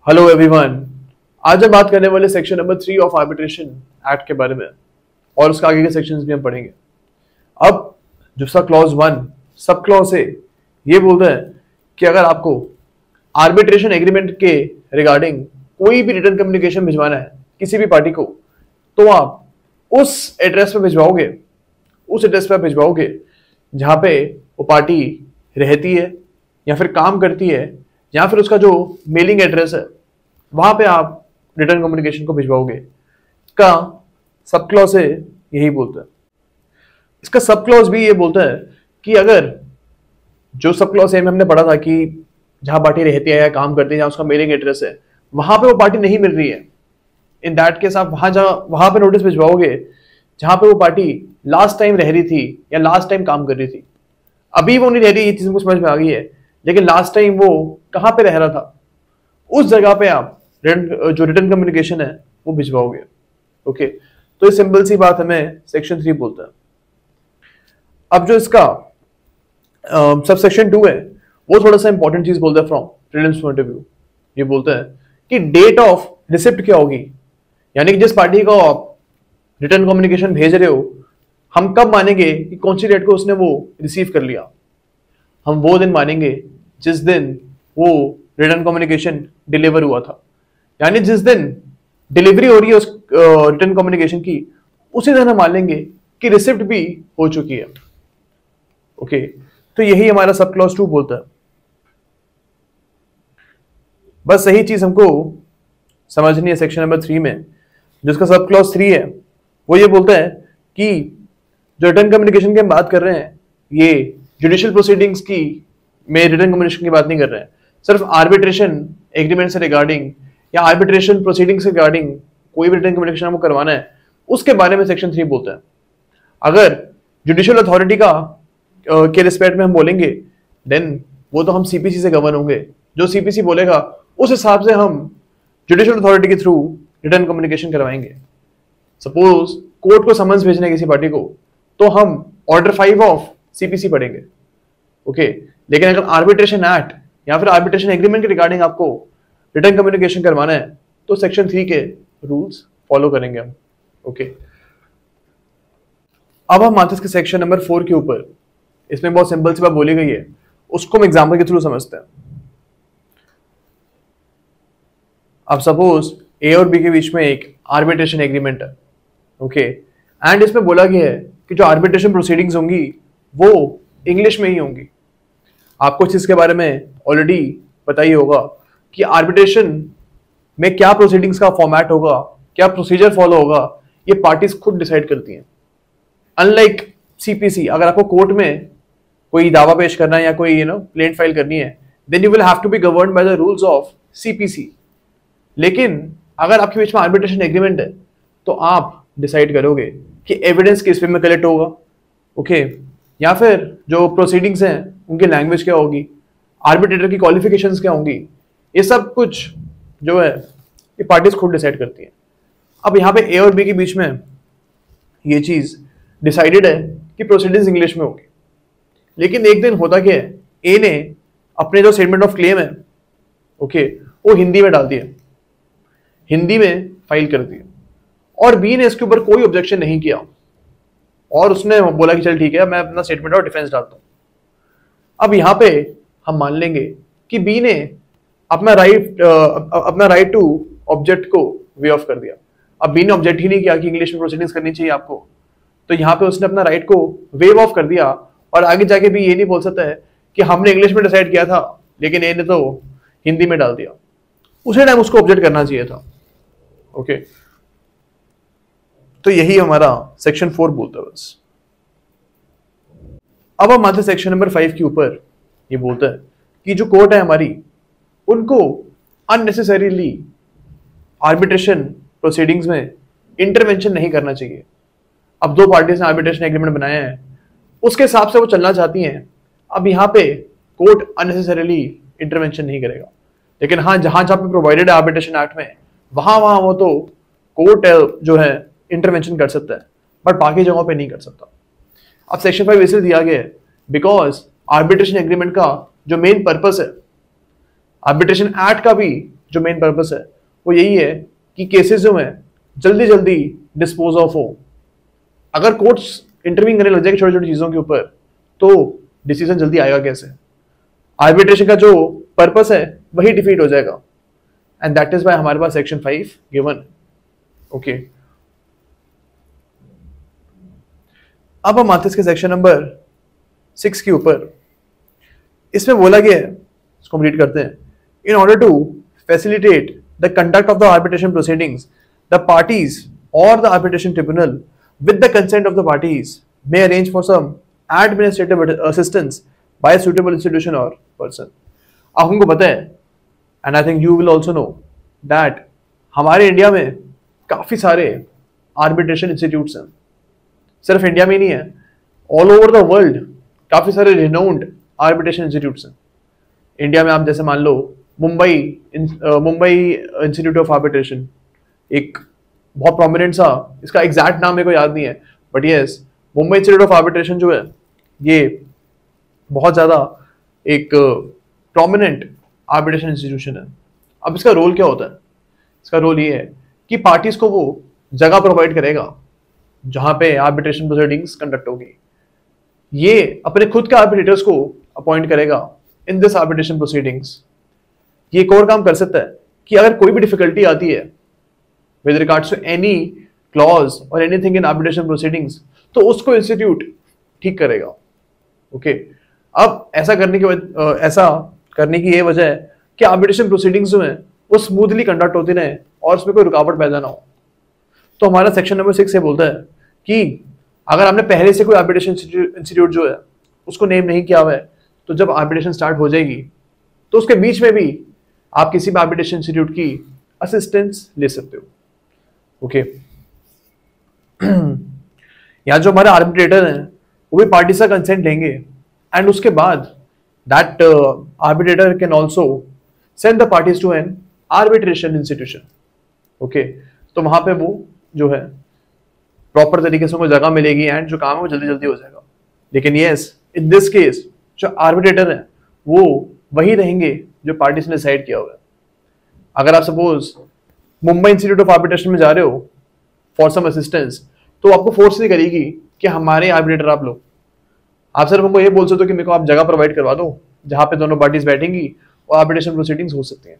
Hello everyone. आज हम बात करने वाले section number 3 of arbitration act के बारे में और उसके आगे के सेक्शंस भी हम पढ़ेंगे। अब जो सा क्लॉज 1 सब क्लॉज है ये बोलता है कि अगर आपको आर्बिट्रेशन एग्रीमेंट के रिगार्डिंग कोई भी रिटर्न कम्युनिकेशन भिजवाना है किसी भी पार्टी को, तो आप उस एड्रेस पे भिजवाओगे जहां पे वो पार्टी रहती है या फिर काम करती है या फिर उसका जो मेलिंग एड्रेस है वहां पे आप रिटर्न कम्युनिकेशन को भिजवाओगे। इसका सब क्लॉज है यही बोलता है। इसका सब क्लॉज भी ये बोलता है कि अगर जो सब क्लॉज है में हमने पढ़ा था कि जहां पार्टी रहती है या काम करती है, जहां उसका मेलिंग एड्रेस है, वहां पे वो पार्टी नहीं मिल रही है, इन दैट केस आप वहां पे नोटिस भिजवाओगे जहां पे वो पार्टी लास्ट टाइम रह रही थी या लास्ट टाइम काम कर रही थी। अभी वो नहीं रह रही, ये चीज हमको समझ में आ गई है, लेकिन लास्ट टाइम वो कहां पे रह रहा था उस जगह पे आप जो रिटर्न कम्युनिकेशन है वो भिजवाओगे। ओके, तो ये सिंपल सी बात हमें सेक्शन 3 बोलता है। अब जो इसका सब सेक्शन 2 है वो थोड़ा सा इंपॉर्टेंट चीज बोलता है from prelims point of view. ये बोलता है कि डेट ऑफ रिसिप्ट क्या होगी, यानी कि जिस पार्टी को आप रिटर्न कम्युनिकेशन भेज रहे हो हम कब मानेंगे कि कौन सी डेट को उसने वो रिसीव कर लिया। हम वो दिन मानेंगे जिस दिन वो रिटर्न कम्युनिकेशन डिलीवर हुआ था, यानी जिस दिन डिलीवरी हो रही है उस रिटर्न कम्युनिकेशन की उसी दिन हम मान लेंगे कि रिसिप्ट भी हो चुकी है। ओके, तो यही हमारा सब क्लॉज 2 बोलता है। बस सही चीज हमको समझनी है सेक्शन नंबर 3 में। जिसका सब क्लॉज 3 है वो ये बोलता है कि जो रिटर्न कम्युनिकेशन की हम बात कर रहे हैं ये जुडिशियल प्रोसीडिंग्स की में रिटर्न कम्युनिकेशन की बात नहीं कर रहे हैं, सिर्फ आर्बिट्रेशन एग्रीमेंट से रिगार्डिंग या आर्बिट्रेशन प्रोसीडिंग से रिगार्डिंग कोई भी रिटर्न कम्युनिकेशन हमको करवाना है उसके बारे में सेक्शन 3 बोलता है। अगर जुडिशियल अथॉरिटी का के रिस्पेक्ट में हम बोलेंगे देन वो तो हम सीपीसी से गवर्न होंगे, जो सीपीसी बोलेगा उस हिसाब से हम जुडिशियल अथॉरिटी के थ्रू रिटर्न कम्युनिकेशन करवाएंगे। सपोज कोर्ट को समन्स भेजना है किसी पार्टी को तो हम ऑर्डर 5 ऑफ सीपीसी पढ़ेंगे। ओके, लेकिन अगर आर्बिट्रेशन एक्ट या फिर आर्बिट्रेशन एग्रीमेंट के रिगार्डिंग आपको रिटर्न कम्युनिकेशन करवाना है तो सेक्शन 3 के रूल्स फॉलो करेंगे हम। ओके, अब हम आते हैं इसके सेक्शन नंबर 4 के ऊपर। इसमें बहुत सिंपल सी बात बोली गई है, उसको हम एग्जाम्पल के थ्रू समझते हैं। अब सपोज ए और बी के बीच में एक आर्बिट्रेशन एग्रीमेंट है। ओके, एंड इसमें बोला गया है कि जो आर्बिट्रेशन प्रोसीडिंग्स होंगी वो इंग्लिश में ही होंगी। आपको इस चीज के बारे में ऑलरेडी पता ही होगा कि आर्बिट्रेशन में क्या प्रोसीडिंग्स का फॉर्मेट होगा, क्या प्रोसीजर फॉलो होगा, ये पार्टीज खुद डिसाइड करती हैं। अनलाइक सीपीसी, अगर आपको कोर्ट में कोई दावा पेश करना है या कोई प्लेंट फाइल करनी है then you will have to be governed by the rules of CPC. लेकिन अगर आपके बीच में आर्बिट्रेशन एग्रीमेंट है तो आप डिसाइड करोगे कि एविडेंस किस वे में कलेक्ट होगा, ओके, या फिर जो प्रोसीडिंग्स हैं उनकी लैंग्वेज क्या होगी, आर्बिट्रेटर की क्वालिफिकेशंस क्या होंगी, ये सब कुछ जो है ये पार्टीज खुद डिसाइड करती हैं। अब यहाँ पे ए और बी के बीच में ये चीज डिसाइडेड है कि प्रोसीडिंग्स इंग्लिश में होगी, लेकिन एक दिन होता क्या है, ए ने अपने जो स्टेटमेंट ऑफ क्लेम है ओके वो हिंदी में डाल दिया, हिंदी में फाइल कर दिया, और बी ने इसके ऊपर कोई ऑब्जेक्शन नहीं किया और उसने बोला कि चल ठीक है मैं अपना स्टेटमेंट ऑफ डिफेंस डालता हूं। अब यहाँ पे हम मान लेंगे कि बी ने अपना राइट टू ऑब्जेक्ट को वे ऑफ कर दिया। अब बी ने ऑब्जेक्ट ही नहीं किया कि इंग्लिश में प्रोसीडिंग्स करनी चाहिए आपको, तो यहाँ पे उसने अपना राइट को वेव ऑफ कर दिया और आगे जाके भी ये नहीं बोल सकता है कि हमने इंग्लिश में डिसाइड किया था लेकिन ए ने तो हिंदी में डाल दिया। उसी टाइम उसको ऑब्जेक्ट करना चाहिए था। ओके, तो यही हमारा सेक्शन 4 बोलता है बस। अब हम आते सेक्शन नंबर 5 के ऊपर। ये बोलता है कि जो कोर्ट है हमारी उनको अननेसेसरीली आर्बिट्रेशन प्रोसीडिंग्स में इंटरवेंशन नहीं करना चाहिए। अब दो पार्टीज ने आर्बिट्रेशन एग्रीमेंट बनाया है उसके हिसाब से वो चलना चाहती हैं, अब यहाँ पे कोर्ट अननेसेसरीली इंटरवेंशन नहीं करेगा। लेकिन हाँ जहां जहां पे प्रोवाइडेड है आर्बिट्रेशन एक्ट में वहां वो तो कोर्ट जो है इंटरवेंशन कर सकता है, बट बाकी जगहों पे नहीं कर सकता। अब सेक्शन 5 इसलिए दिया गया है बिकॉज आर्बिट्रेशन एग्रीमेंट का जो मेन पर्पस है, आर्बिट्रेशन एक्ट का भी जो मेन पर्पस है वो यही है कि केसेस जो हैं जल्दी जल्दी डिस्पोज ऑफ हो। अगर कोर्ट्स इंटरवीन करने लग जाएगी छोटी छोटी चीजों के ऊपर तो डिसीजन जल्दी आएगा कैसे? आर्बिट्रेशन का जो पर्पस है वही डिफीट हो जाएगा, एंड दैट इज वाई हमारे पास सेक्शन 5 गिवन। ओके, अब हम आते हैं इसके सेक्शन नंबर 6 के ऊपर। इसमें बोला गया है, इसको कंप्लीट करते हैं। In order to facilitate the conduct of the arbitration proceedings the parties और the arbitration tribunal with the consent of the parties may arrange for some administrative assistance by a suitable institution or person। अब हमको पता है, and I think you will also know that हमारे India में काफी सारे arbitration institutes हैं। सिर्फ इंडिया में ही नहीं है, all over the world काफी सारे renowned arbitration institutes हैं। इंडिया में आप जैसे मान लो मुंबई इंस्टीट्यूट ऑफ आर्बिट्रेशन, एक बहुत प्रोमिनेंट सा, इसका एग्जैक्ट नाम मेरे को याद नहीं है, but yes Mumbai institute of arbitration जो है ये बहुत ज्यादा एक प्रोमिनेंट आर्बिट्रेशन इंस्टीट्यूशन है। अब इसका रोल क्या होता है? इसका रोल ये है कि पार्टीज को वो जगह प्रोवाइड करेगा जहां पे आर्बिट्रेशन प्रोसीडिंग्स कंडक्ट होगी। ये अपने खुद के आर्बिट्रेटर्स को अपॉइंट करेगा इन दिस आर्बिट्रेशन प्रोसीडिंग्स। ये एक और काम कर सकता है कि अगर कोई भी डिफिकल्टी आती है with regards to any clause or anything in arbitration proceedings तो उसको इंस्टीट्यूट ठीक करेगा। ओके, अब ऐसा करने की ये वजह है कि आर्बिट्रेशन प्रोसीडिंग्स जो हैं वो स्मूथली कंडक्ट होती रहे और उसमें कोई रुकावट पैदा ना हो। तो हमारा सेक्शन नंबर 6 से बोलता है कि अगर आपने पहले से कोई आर्बिट्रेशन इंस्टीट्यूट जो है उसको नेम नहीं किया हुआ है तो जब आर्बिट्रेशन स्टार्ट हो जाएगी तो उसके बीच में भी आप किसी भी आर्बिट्रेशन इंस्टीट्यूट की असिस्टेंस ले सकते हो। ओके, यहाँ जो हमारे आर्बिट्रेटर हैं वो भी पार्टी से कंसेंट लेंगे एंड उसके बाद that arbitrator can also send the parties to an arbitration institution. Okay, तो वहां पे वो जो है प्रॉपर तरीके से उनको जगह मिलेगी एंड जो काम है वो जल्दी जल्दी हो जाएगा। लेकिन यस, इन दिस केस जो आर्बिट्रेटर है वो वही रहेंगे जो पार्टीज ने डिसाइड किया हुआ है। अगर आप suppose Mumbai institute of arbitration में जा रहे हो फॉर सम असिस्टेंस तो आपको फोर्स नहीं करेगी कि हमारे आर्बिट्रेटर आप लो। आप सिर्फ उनको ये बोल सकते हो कि मेरे को आप जगह प्रोवाइड करवा दो जहां पे दोनों पार्टीज बैठेंगी और आर्बिट्रेशन प्रोसीडिंग्स हो सकती हैं।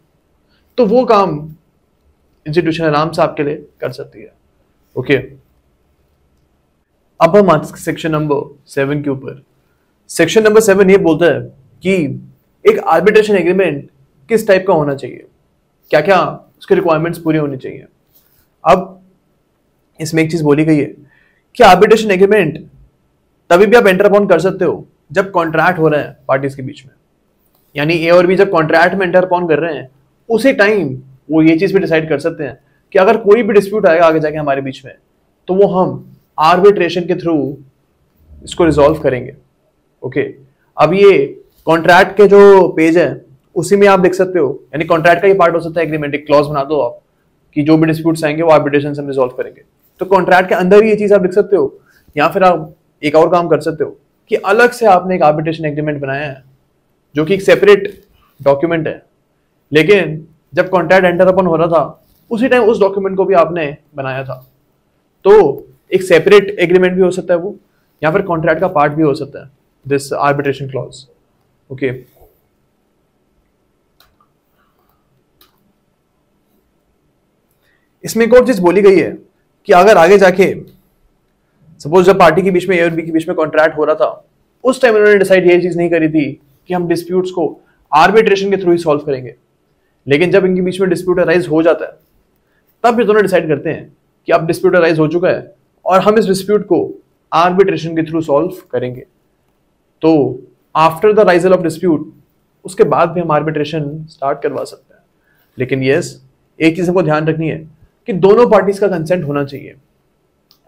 तो वो काम इंस्टीट्यूशन आराम से आपके लिए कर सकती है। ओके, अब हम आते हैं सेक्शन नंबर 7 के ऊपर। सेक्शन नंबर 7 ये बोलता है कि एक आर्बिट्रेशन एग्रीमेंट किस टाइप का होना चाहिए, क्या क्या उसके रिक्वायरमेंट्स पूरी होनी चाहिए। अब इसमें एक चीज बोली गई है कि आर्बिट्रेशन एग्रीमेंट तभी भी आप एंटर अपॉन कर सकते हो जब कॉन्ट्रैक्ट हो रहे हैं पार्टीज के बीच में। यानी ए और बी जब कॉन्ट्रैक्ट में एंटर अपॉन कर रहे हैं उसी टाइम वो ये चीज भी डिसाइड कर सकते हैं कि अगर कोई भी डिस्प्यूट आएगा आगे जाके हमारे बीच में तो वो हम आर्बिट्रेशन के थ्रू इसको रिजॉल्व करेंगे। ओके, अब ये कॉन्ट्रैक्ट के जो पेज है उसी में आप देख सकते हो, यानी कॉन्ट्रैक्ट का ये पार्ट हो सकता है एग्रीमेंट, एक क्लॉज बना दो आप कि जो भी डिस्प्यूट्स आएंगे वो आर्बिट्रेशन से हम रिजॉल्व करेंगे। तो कॉन्ट्रैक्ट के अंदर ही ये चीज आप लिख सकते हो, या फिर आप एक और काम कर सकते हो कि अलग से आपने एक आर्बिट्रेशन एग्रीमेंट बनाया है जो कि एक सेपरेट डॉक्यूमेंट है, लेकिन जब कॉन्ट्रैक्ट एंटर अपन हो रहा था उसी टाइम उस डॉक्यूमेंट को भी आपने बनाया था। तो एक सेपरेट एग्रीमेंट भी हो सकता है वो, या फिर कॉन्ट्रैक्ट का पार्ट भी हो सकता है दिस आर्बिट्रेशन क्लॉज। ओके, इसमें एक और चीज बोली गई है कि अगर आगे जाके सपोज जब पार्टी के बीच में ए और बी के बीच में कॉन्ट्रैक्ट हो रहा था उस टाइम उन्होंने डिसाइड ये चीज नहीं करी थी कि हम डिस्प्यूट्स को आर्बिट्रेशन के थ्रू ही सॉल्व करेंगे, लेकिन जब इनके बीच में डिस्प्यूट अराइज हो जाता है तब ये दोनों डिसाइड करते हैं कि अब डिस्प्यूट अराइज हो चुका है और हम इस डिस्प्यूट को आर्बिट्रेशन के थ्रू सॉल्व करेंगे। तो आफ्टर द राइजल ऑफ डिस्प्यूट उसके बाद भी हम आर्बिट्रेशन स्टार्ट करवा सकते हैं। लेकिन यस, एक चीज हमको ध्यान रखनी है कि दोनों पार्टीज का कंसेंट होना चाहिए।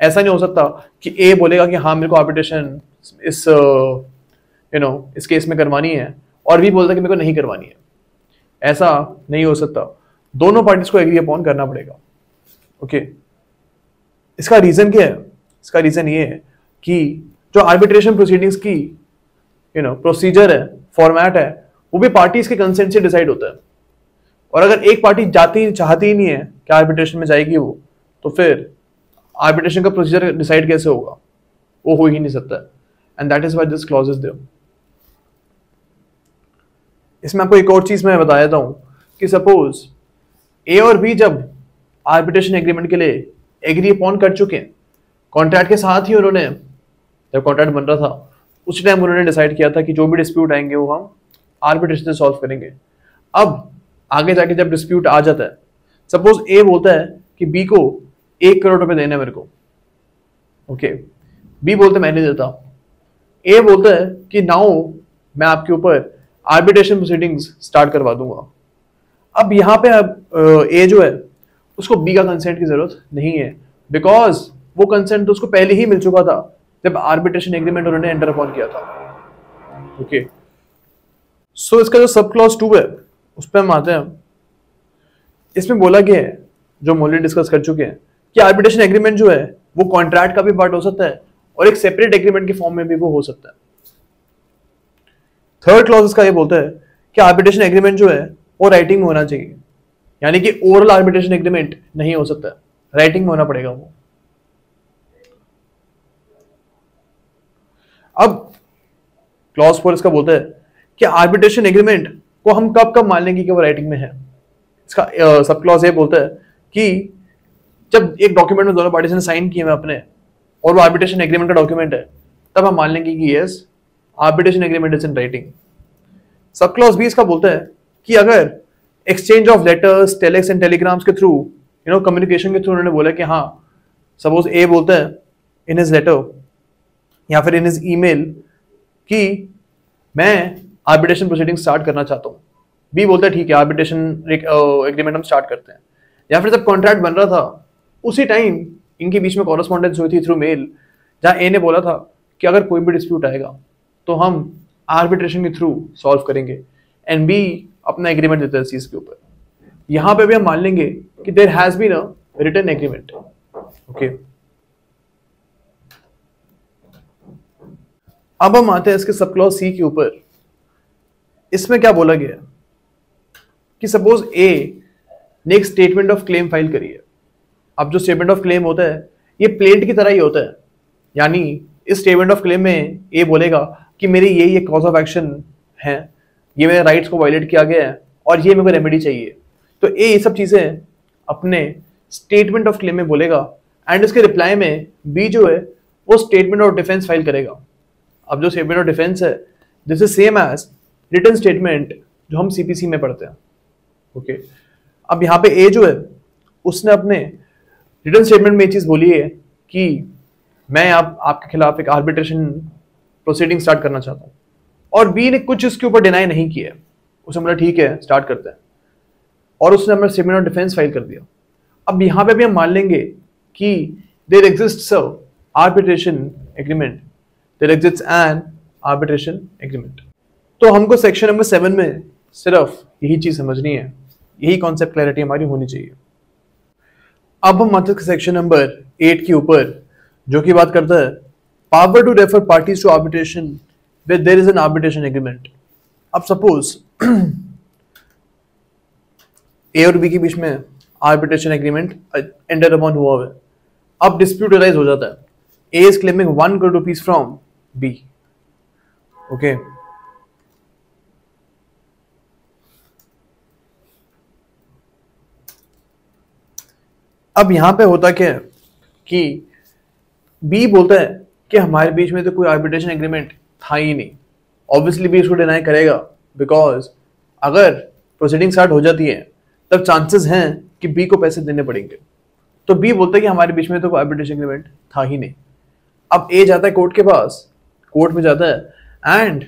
ऐसा नहीं हो सकता कि ए बोलेगा कि हाँ मेरे को आर्बिट्रेशन इस इस केस में करवानी है और बी बोलता कि मेरे को नहीं करवानी है। ऐसा नहीं हो सकता, दोनों पार्टीज को एग्री अपॉन करना पड़ेगा। ओके, इसका रीजन क्या है? इसका रीजन ये है कि जो आर्बिट्रेशन प्रोसीडिंग्स की प्रोसीजर है, फॉर्मेट है, वो भी पार्टीज के कंसेंट से डिसाइड होता है। और अगर एक पार्टी चाहती ही नहीं है कि आर्बिट्रेशन में जाएगी वो, तो फिर आर्बिट्रेशन का प्रोसीजर डिसाइड कैसे होगा? वो हो ही नहीं सकता। And that is why this clause is there. इसमें आपको एक और चीज मैं बता देता हूं कि सपोज ए और बी जब आर्बिट्रेशन एग्रीमेंट के लिए एग्री अपॉन कर चुके हैं, कॉन्ट्रैक्ट के साथ ही उन्होंने, जब कॉन्ट्रैक्ट बन रहा था उस टाइम उन्होंने डिसाइड किया था कि जो भी डिस्प्यूट आएंगे वो हम आर्बिट्रेशन से सॉल्व करेंगे। अब आगे जाके जब डिस्प्यूट आ जाता है, सपोज ए बोलता है कि बी को 1 करोड़ रुपए देने मेरे को, ओके, बी बोलते मैं नहीं देता, ए बोलता है कि नाउ मैं आपके ऊपर आर्बिट्रेशन प्रोसीडिंग्स स्टार्ट करवा दूंगा। अब यहाँ पे ए जो है उसको बी का कंसेंट की जरूरत नहीं है, बिकॉज वो कंसेंट तो उसको पहले ही मिल चुका था जब आर्बिट्रेशन एग्रीमेंट उन्होंने एंटर अपॉन किया था। ओके, सो इसका जो सब क्लॉज 2 है उस पर हम आते हैं। इसमें बोला गया है, जो हम ऑलरेडी डिस्कस कर चुके हैं, कि आर्बिट्रेशन एग्रीमेंट जो है वो कॉन्ट्रैक्ट का भी पार्ट हो सकता है और एक सेपरेट एग्रीमेंट के फॉर्म में भी वो हो सकता है। थर्ड क्लॉज इसका ये बोलता है कि आर्बिट्रेशन एग्रीमेंट जो है वो राइटिंग में होना चाहिए, यानी कि ओरल आर्बिट्रेशन एग्रीमेंट नहीं हो सकता, राइटिंग में होना पड़ेगा वो। अब क्लॉज 4 इसका बोलता है कि आर्बिट्रेशन एग्रीमेंट को हम कब कब मान लेंगे कि वो राइटिंग में है। इसका सब क्लॉज ये बोलता है कि जब एक डॉक्यूमेंट में दोनों पार्टीज ने साइन किए हैं अपने और वो आर्बिट्रेशन एग्रीमेंट का डॉक्यूमेंट है, तब हम मान लेंगे कि yes arbitration agreement is in writing. Sub clause B इसका बोलता है कि अगर exchange of letters, telex and telegrams के थ्रू, कम्युनिकेशन के थ्रू उन्होंने बोला कि हाँ, सपोज ए बोलता है इन हिज लेटर या फिर इन हिज ईमेल कि मैं आर्बिट्रेशन प्रोसीडिंग स्टार्ट करना चाहता हूँ, बी बोलता है ठीक है आर्बिट्रेशन एग्रीमेंट हम स्टार्ट करते हैं। या फिर जब कॉन्ट्रैक्ट बन रहा था उसी टाइम इनके बीच में कॉरेस्पॉन्डेंस हुई थी थ्रू मेल, जहां ए ने बोला था कि अगर कोई भी डिस्प्यूट आएगा तो हम आर्बिट्रेशन के थ्रू सॉल्व करेंगे, एंड बी अपना एग्रीमेंट देता है इस चीज के ऊपर। यहां पे भी हम मान लेंगे कि there has been a written agreement. Okay, अब हम आते हैं इसके सब क्लॉज सी के ऊपर। इसमें क्या बोला गया कि सपोज ए ने एक स्टेटमेंट ऑफ क्लेम फाइल करी है। अब जो स्टेटमेंट ऑफ क्लेम होता है ये प्लेंट की तरह ही होता है, यानी इस स्टेटमेंट ऑफ क्लेम में ए बोलेगा कि मेरे ये कॉज ऑफ एक्शन है, ये मेरे राइट्स को वायलेट किया गया है और ये मेरे को रेमेडी चाहिए। तो ए ये सब चीजें अपने स्टेटमेंट ऑफ क्लेम में बोलेगा, एंड उसके रिप्लाई में बी जो है वो स्टेटमेंट ऑफ डिफेंस फाइल करेगा। अब जो स्टेटमेंट ऑफ डिफेंस है this is same as written statement जो हम सीपीसी में पढ़ते हैं। ओके, अब यहाँ पे ए जो है उसने अपने रिटन स्टेटमेंट में ये चीज बोली है कि मैं आपके खिलाफ एक आर्बिट्रेशन प्रोसीडिंग स्टार्ट करना चाहता हूँ, और बी ने कुछ इसके ऊपर डिनाई नहीं किया, उसने बोला ठीक है स्टार्ट करते हैं, और उसने अपना स्टेटमेंट ऑफ डिफेंस फाइल कर दिया। अब यहाँ पे भी हम मान लेंगे कि there exists a arbitration agreement, there exists an arbitration agreement. तो हमको सेक्शन नंबर 7 में सिर्फ यही चीज समझनी है, यही कॉन्सेप्ट क्लैरिटी हमारी होनी चाहिए। अब हम आते हैं सेक्शन नंबर 8 के ऊपर, जो कि बात करता है power to refer parties to arbitration with there is an arbitration agreement. अब सपोज ए और बी के बीच में आर्बिट्रेशन एग्रीमेंट एंटर अपॉन हुआ है। अब डिस्प्यूट अराइज हो जाता है, A is claiming 1 crore rupees from B. Okay, अब यहां पे होता क्या है कि बी बोलता है कि हमारे बीच में तो कोई आर्बिट्रेशन एग्रीमेंट था ही नहीं। ऑब्वियसली बी इसको डिनाई करेगा, बिकॉज अगर प्रोसीडिंग स्टार्ट हो जाती है तब चांसेस हैं कि बी को पैसे देने पड़ेंगे। तो बी बोलता है कि हमारे बीच में तो कोई आर्बिट्रेशन एग्रीमेंट था ही नहीं। अब ए जाता है कोर्ट के पास, कोर्ट में जाता है, एंड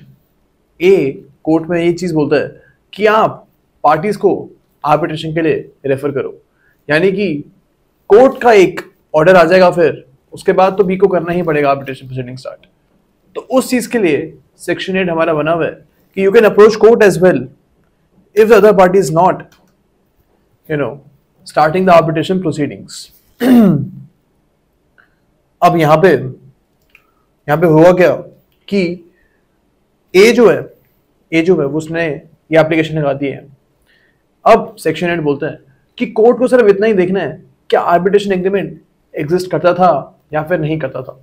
ए कोर्ट में ये चीज बोलता है कि आप पार्टीज को आर्बिट्रेशन के लिए रेफर करो, यानी कि कोर्ट का एक ऑर्डर आ जाएगा, फिर उसके बाद तो बी को करना ही पड़ेगा आर्बिट्रेशन प्रोसीडिंग स्टार्ट। तो उस चीज के लिए सेक्शन 8 हमारा बना हुआ है कि you can approach court as well if the other party is not starting the arbitration proceedings. अब यहां पे हुआ क्या कि ए जो है उसने ये एप्लीकेशन लगा दी है अब सेक्शन 8 बोलता है कि कोर्ट को सिर्फ इतना ही देखना है क्या आर्बिट्रेशन एग्रीमेंट एग्जिस्ट करता था या फिर नहीं करता था,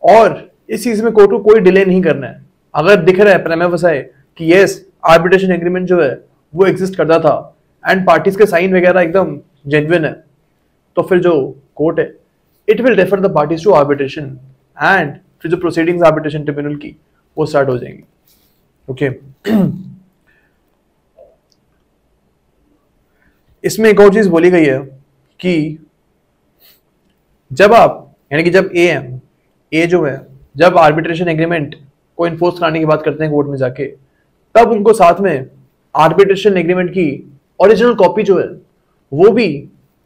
और इस चीज में कोर्ट को कोई डिले नहीं करना है। अगर दिख रहा है प्रेमा फसाए कि यस आर्बिट्रेशन एग्रीमेंट जो है वो एग्जिस्ट करता था एंड पार्टीज के साइन वगैरह एकदम जेन्युइन है, तो फिर जो कोर्ट है it will refer the parties to arbitration and फिर जो प्रोसीडिंग्स आर्बिट्रेशन ट्रिब्यूनल की वो स्टार्ट हो जाएंगी। ओके इसमें एक और चीज बोली गई है कि जब आप यानी कि जब ए जो है जब आर्बिट्रेशन एग्रीमेंट को इन्फोर्स कराने की बात करते हैं कोर्ट में जाके, तब उनको साथ में आर्बिट्रेशन एग्रीमेंट की ओरिजिनल कॉपी जो है वो भी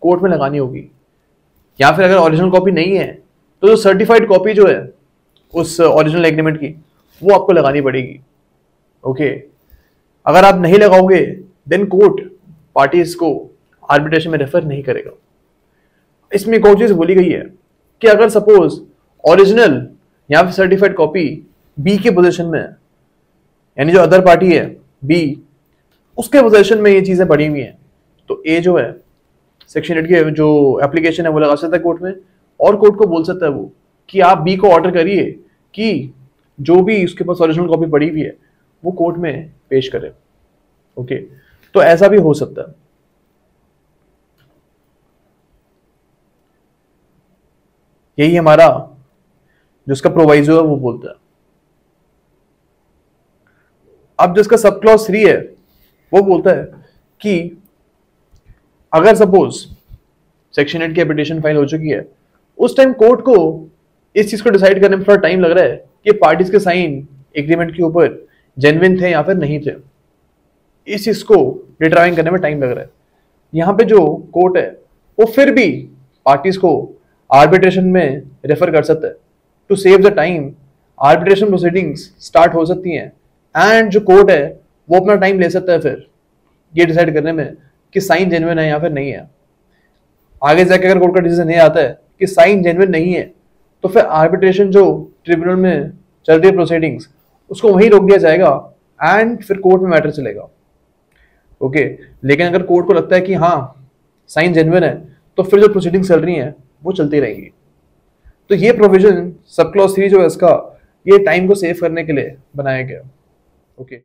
कोर्ट में लगानी होगी, या फिर अगर ओरिजिनल कॉपी नहीं है तो जो सर्टिफाइड कॉपी जो है उस ओरिजिनल एग्रीमेंट की वो आपको लगानी पड़ेगी। ओके अगर आप नहीं लगाओगे देन कोर्ट पार्टीज को आर्बिट्रेशन में रेफर नहीं करेगा। इसमें एक और चीज बोली गई है कि अगर सपोज ओरिजिनल या फिर सर्टिफाइड कॉपी बी के पोजीशन में है, यानी जो अदर पार्टी है बी उसके पोजीशन में ये चीजें पड़ी हुई हैं, तो ए जो है सेक्शन 8 की जो एप्लीकेशन है वो लगा सकता है कोर्ट में, और कोर्ट को बोल सकता है वो कि आप बी को ऑर्डर करिए कि जो भी उसके पास ओरिजिनल कॉपी पड़ी हुई है वो कोर्ट में पेश करे। ओके तो ऐसा भी हो सकता है। यही हमारा जो इसका प्रोवाइजो है वो बोलता है। अब जिसका सब क्लॉज 3 है वो बोलता है कि अगर सपोज सेक्शन 8 की एप्लीकेशन फाइल हो चुकी है, उस टाइम कोर्ट को इस चीज को डिसाइड करने में थोड़ा टाइम लग रहा है कि पार्टीज के साइन एग्रीमेंट के ऊपर जेन्युइन थे या फिर नहीं थे, इस चीज को डिटरमाइन करने में टाइम लग रहा है। यहाँ पे जो कोर्ट है वो फिर भी पार्टीज को आर्बिट्रेशन में रेफर कर सकता है to save the time. Arbitration proceedings start हो सकती हैं एंड जो कोर्ट है वो अपना टाइम ले सकता है फिर ये डिसाइड करने में कि साइन जेन्युइन है या फिर नहीं है। आगे जाके अगर कोर्ट का डिसीजन ये आता है कि साइन जेन्युइन नहीं है तो फिर आर्बिट्रेशन जो ट्रिब्यूनल में चल रही है प्रोसीडिंग्स उसको वहीं रोक दिया जाएगा एंड फिर कोर्ट में मैटर चलेगा। ओके लेकिन अगर कोर्ट को लगता है कि हाँ साइन जेन्युइन है तो फिर जो प्रोसीडिंग्स चल रही हैं वो चलती रहेंगी। तो ये प्रोविजन सब क्लॉज 3 जो है इसका ये टाइम को सेव करने के लिए बनाया गया। ओके